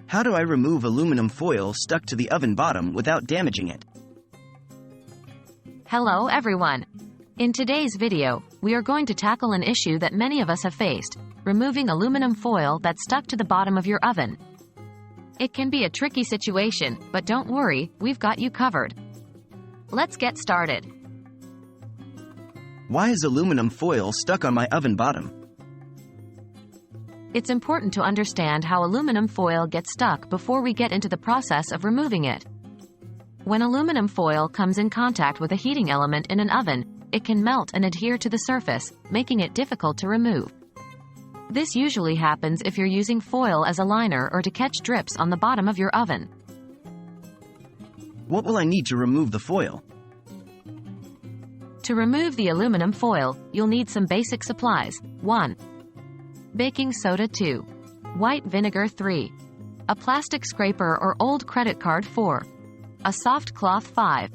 How do I remove aluminum foil stuck to the oven bottom without damaging it? Hello everyone! In today's video, we are going to tackle an issue that many of us have faced: removing aluminum foil that's stuck to the bottom of your oven. It can be a tricky situation, but don't worry, we've got you covered. Let's get started. Why is aluminum foil stuck on my oven bottom? It's important to understand how aluminum foil gets stuck before we get into the process of removing it. When aluminum foil comes in contact with a heating element in an oven, it can melt and adhere to the surface, making it difficult to remove. This usually happens if you're using foil as a liner or to catch drips on the bottom of your oven. What will I need to remove the foil? To remove the aluminum foil, you'll need some basic supplies. 1. Baking soda 2. White vinegar 3. A plastic scraper or old credit card 4. A soft cloth 5.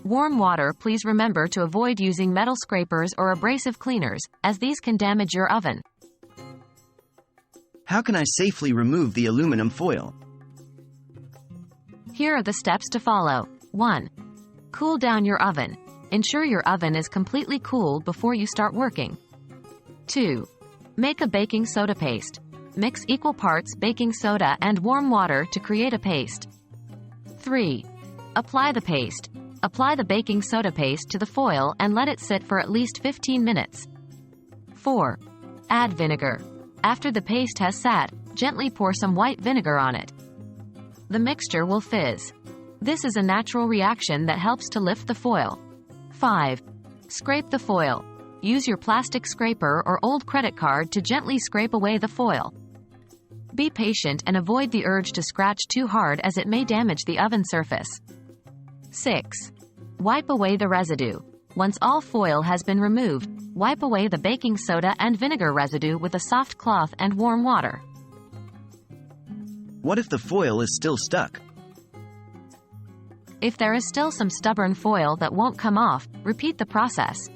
Warm water. Please remember to avoid using metal scrapers or abrasive cleaners, as these can damage your oven. How can I safely remove the aluminum foil? Here are the steps to follow. 1. Cool down your oven. Ensure your oven is completely cool before you start working. 2. Make a baking soda paste. Mix equal parts baking soda and warm water to create a paste. 3. Apply the paste. Apply the baking soda paste to the foil and let it sit for at least 15 minutes. 4. Add vinegar. After the paste has sat, gently pour some white vinegar on it. The mixture will fizz. This is a natural reaction that helps to lift the foil. 5. Scrape the foil. Use your plastic scraper or old credit card to gently scrape away the foil. Be patient and avoid the urge to scratch too hard, as it may damage the oven surface. 6. Wipe away the residue. Once all foil has been removed, wipe away the baking soda and vinegar residue with a soft cloth and warm water. What if the foil is still stuck? If there is still some stubborn foil that won't come off, repeat the process.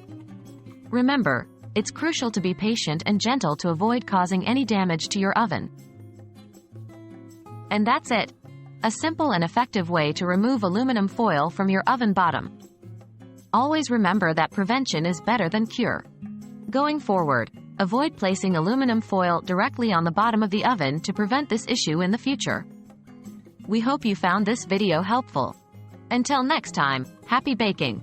Remember, it's crucial to be patient and gentle to avoid causing any damage to your oven. And that's it. A simple and effective way to remove aluminum foil from your oven bottom. Always remember that prevention is better than cure. Going forward, avoid placing aluminum foil directly on the bottom of the oven to prevent this issue in the future. We hope you found this video helpful. Until next time, happy baking!